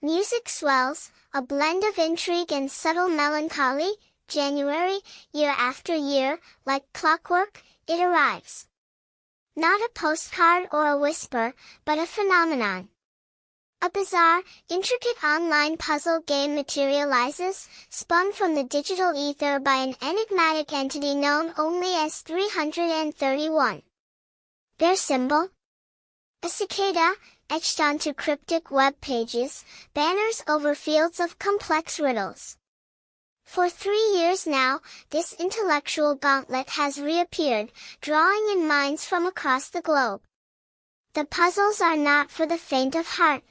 Music swells, a blend of intrigue and subtle melancholy. January, year after year, like clockwork, it arrives. Not a postcard or a whisper, but a phenomenon. A bizarre, intricate online puzzle game materializes, spun from the digital ether by an enigmatic entity known only as 331. Their symbol? A cicada, etched onto cryptic web pages, banners over fields of complex riddles. For 3 years now, this intellectual gauntlet has reappeared, drawing in minds from across the globe. The puzzles are not for the faint of heart.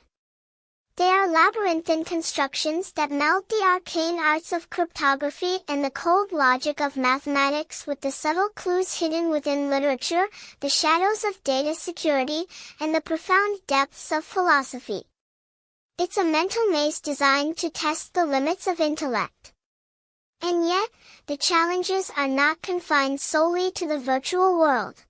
They are labyrinthine constructions that meld the arcane arts of cryptography and the cold logic of mathematics with the subtle clues hidden within literature, the shadows of data security, and the profound depths of philosophy. It's a mental maze designed to test the limits of intellect. And yet, the challenges are not confined solely to the virtual world.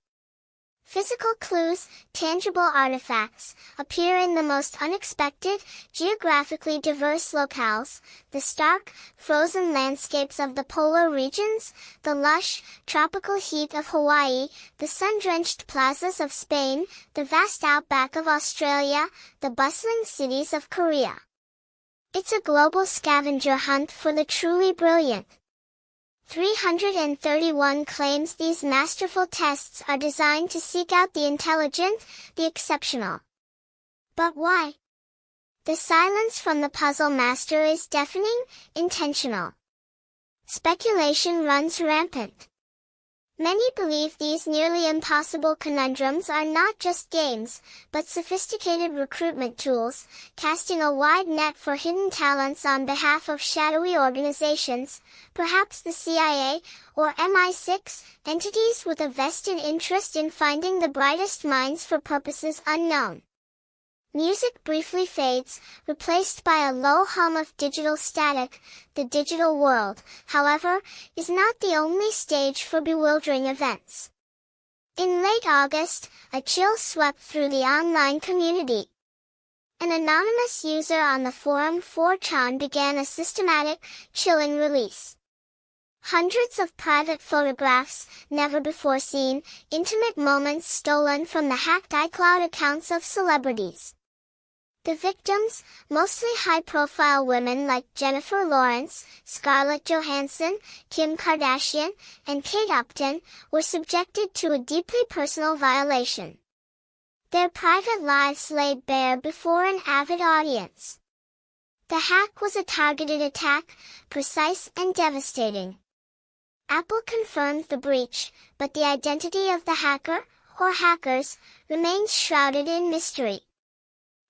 Physical clues, tangible artifacts, appear in the most unexpected, geographically diverse locales: the stark, frozen landscapes of the polar regions, the lush, tropical heat of Hawaii, the sun-drenched plazas of Spain, the vast outback of Australia, the bustling cities of Korea. It's a global scavenger hunt for the truly brilliant. 331 claims these masterful tests are designed to seek out the intelligent, the exceptional. But why? The silence from the puzzle master is deafening, intentional. Speculation runs rampant. Many believe these nearly impossible conundrums are not just games, but sophisticated recruitment tools, casting a wide net for hidden talents on behalf of shadowy organizations, perhaps the CIA, or MI6, entities with a vested interest in finding the brightest minds for purposes unknown. Music briefly fades, replaced by a low hum of digital static. The digital world, however, is not the only stage for bewildering events. In late August, a chill swept through the online community. An anonymous user on the forum 4chan began a systematic, chilling release. Hundreds of private photographs, never before seen, intimate moments stolen from the hacked iCloud accounts of celebrities. The victims, mostly high-profile women like Jennifer Lawrence, Scarlett Johansson, Kim Kardashian, and Kate Upton, were subjected to a deeply personal violation. Their private lives laid bare before an avid audience. The hack was a targeted attack, precise and devastating. Apple confirmed the breach, but the identity of the hacker, or hackers, remains shrouded in mystery.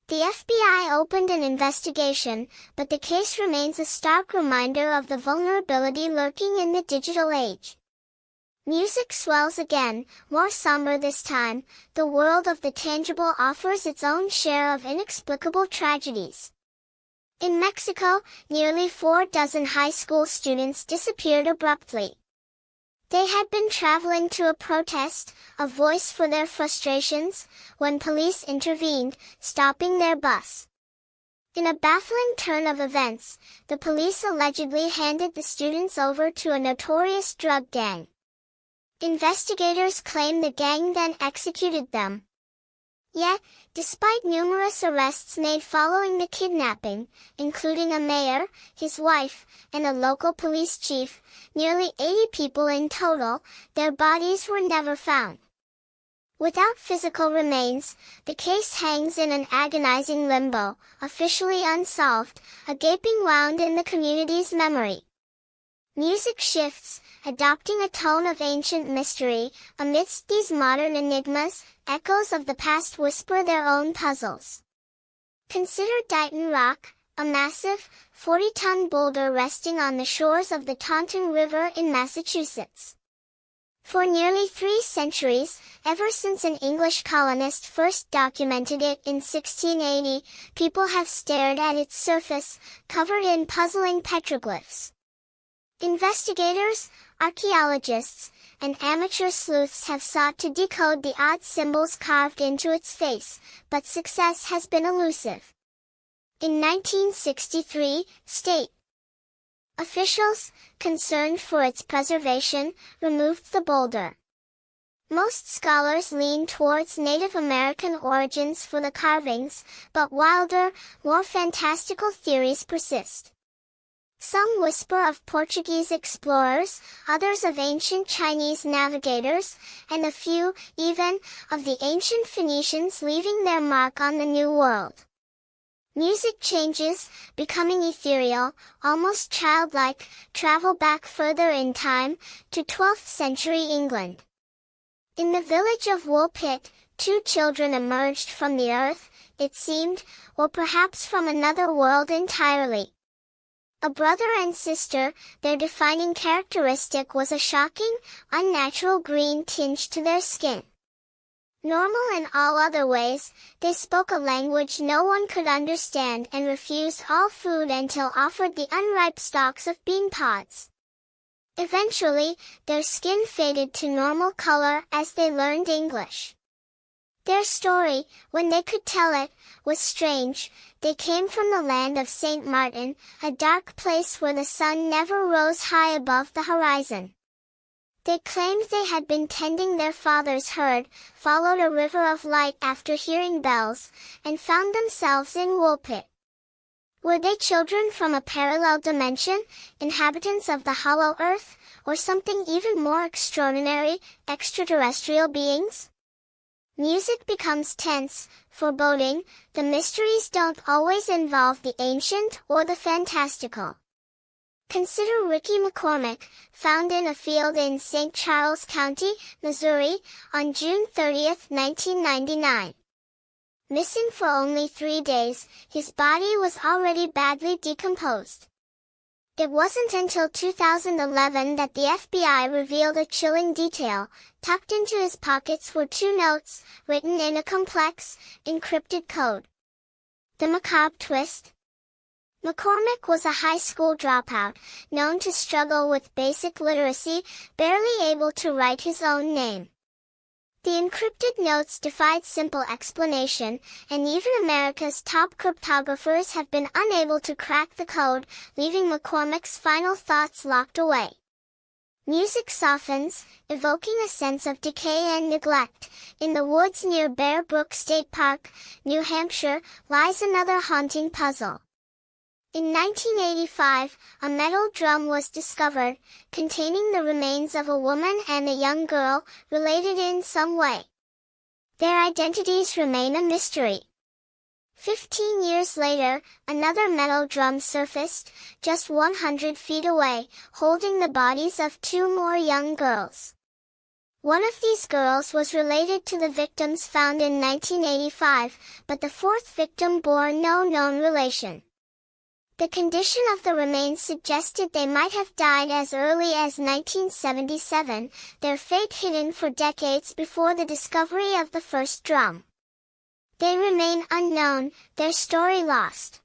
The FBI opened an investigation, but the case remains a stark reminder of the vulnerability lurking in the digital age. Music swells again, more somber this time. The world of the tangible offers its own share of inexplicable tragedies. In Mexico, nearly 24 high school students disappeared abruptly. They had been traveling to a protest, a voice for their frustrations, when police intervened, stopping their bus. In a baffling turn of events, the police allegedly handed the students over to a notorious drug gang. Investigators claim the gang then executed them. Yet, despite numerous arrests made following the kidnapping, including a mayor, his wife, and a local police chief, nearly 80 people in total, their bodies were never found. Without physical remains, the case hangs in an agonizing limbo, officially unsolved, a gaping wound in the community's memory. Music shifts, adopting a tone of ancient mystery. Amidst these modern enigmas, echoes of the past whisper their own puzzles. Consider Dighton Rock, a massive, 40-ton boulder resting on the shores of the Taunton River in Massachusetts. For nearly 3 centuries, ever since an English colonist first documented it in 1680, people have stared at its surface, covered in puzzling petroglyphs. Investigators, archaeologists, and amateur sleuths have sought to decode the odd symbols carved into its face, but success has been elusive. In 1963, state officials, concerned for its preservation, removed the boulder. Most scholars lean towards Native American origins for the carvings, but wilder, more fantastical theories persist. Some whisper of Portuguese explorers, others of ancient Chinese navigators, and a few, even, of the ancient Phoenicians leaving their mark on the New World. Music changes, becoming ethereal, almost childlike, travel back further in time, to 12th century England. In the village of Woolpit, two children emerged from the earth, it seemed, or perhaps from another world entirely. A brother and sister, their defining characteristic was a shocking, unnatural green tinge to their skin. Normal in all other ways, they spoke a language no one could understand and refused all food until offered the unripe stalks of bean pods. Eventually, their skin faded to normal color as they learned English. Their story, when they could tell it, was strange. They came from the land of Saint Martin, a dark place where the sun never rose high above the horizon. They claimed they had been tending their father's herd, followed a river of light after hearing bells, and found themselves in Woolpit. Were they children from a parallel dimension, inhabitants of the hollow earth, or something even more extraordinary, extraterrestrial beings? Music becomes tense, foreboding. The mysteries don't always involve the ancient or the fantastical. Consider Ricky McCormick, found in a field in St. Charles County, Missouri, on June 30, 1999. Missing for only 3 days, his body was already badly decomposed. It wasn't until 2011 that the FBI revealed a chilling detail. Tucked into his pockets were 2 notes, written in a complex, encrypted code. The macabre twist? McCormick was a high school dropout, known to struggle with basic literacy, barely able to write his own name. The encrypted notes defied simple explanation, and even America's top cryptographers have been unable to crack the code, leaving McCormick's final thoughts locked away. Music softens, evoking a sense of decay and neglect. In the woods near Bear Brook State Park, New Hampshire, lies another haunting puzzle. In 1985, a metal drum was discovered, containing the remains of a woman and a young girl, related in some way. Their identities remain a mystery. 15 years later, another metal drum surfaced, just 100 feet away, holding the bodies of 2 more young girls. One of these girls was related to the victims found in 1985, but the 4th victim bore no known relation. The condition of the remains suggested they might have died as early as 1977, their fate hidden for decades before the discovery of the first drum. They remain unknown, their story lost.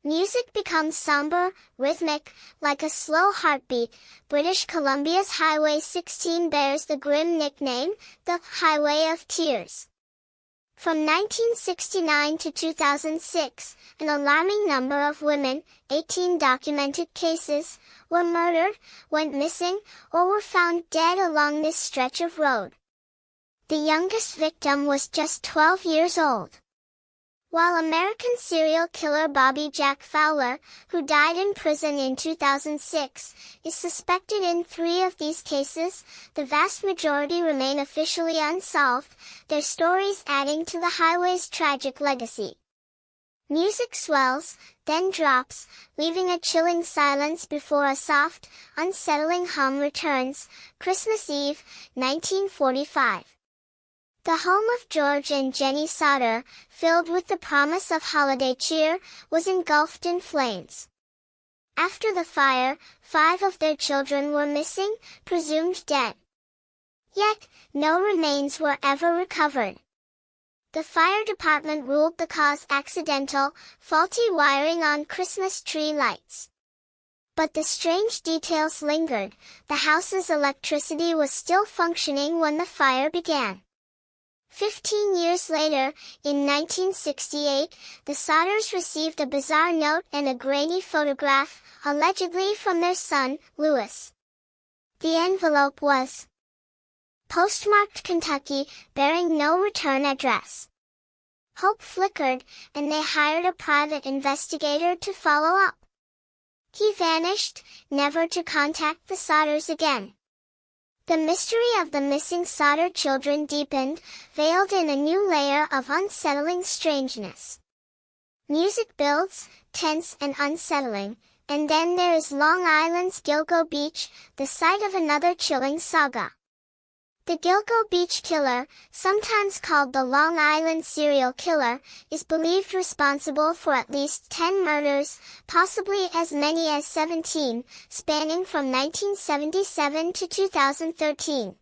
Music becomes somber, rhythmic, like a slow heartbeat. British Columbia's Highway 16 bears the grim nickname, the Highway of Tears. From 1969 to 2006, an alarming number of women, 18 documented cases, were murdered, went missing, or were found dead along this stretch of road. The youngest victim was just 12 years old. While American serial killer Bobby Jack Fowler, who died in prison in 2006, is suspected in 3 of these cases, the vast majority remain officially unsolved, their stories adding to the highway's tragic legacy. Music swells, then drops, leaving a chilling silence before a soft, unsettling hum returns. Christmas Eve, 1945. The home of George and Jenny Sauter, filled with the promise of holiday cheer, was engulfed in flames. After the fire, 5 of their children were missing, presumed dead. Yet, no remains were ever recovered. The fire department ruled the cause accidental, faulty wiring on Christmas tree lights. But the strange details lingered. The house's electricity was still functioning when the fire began. 15 years later, in 1968, the Sodders received a bizarre note and a grainy photograph, allegedly from their son, Louis. The envelope was postmarked Kentucky, bearing no return address. Hope flickered, and they hired a private investigator to follow up. He vanished, never to contact the Sodders again. The mystery of the missing Sodder children deepened, veiled in a new layer of unsettling strangeness. Music builds, tense and unsettling, and then there is Long Island's Gilgo Beach, the site of another chilling saga. The Gilgo Beach killer, sometimes called the Long Island serial killer, is believed responsible for at least 10 murders, possibly as many as 17, spanning from 1977 to 2013.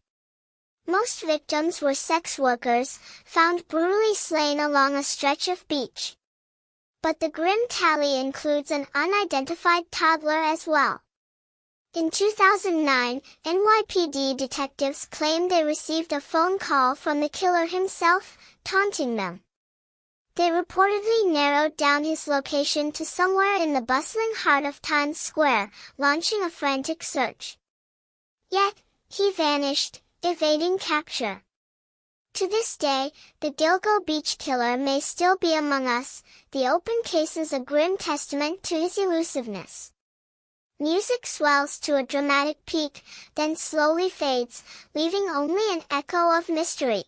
Most victims were sex workers, found brutally slain along a stretch of beach. But the grim tally includes an unidentified toddler as well. In 2009, NYPD detectives claimed they received a phone call from the killer himself, taunting them. They reportedly narrowed down his location to somewhere in the bustling heart of Times Square, launching a frantic search. Yet, he vanished, evading capture. To this day, the Gilgo Beach killer may still be among us, the open case is a grim testament to his elusiveness. Music swells to a dramatic peak, then slowly fades, leaving only an echo of mystery.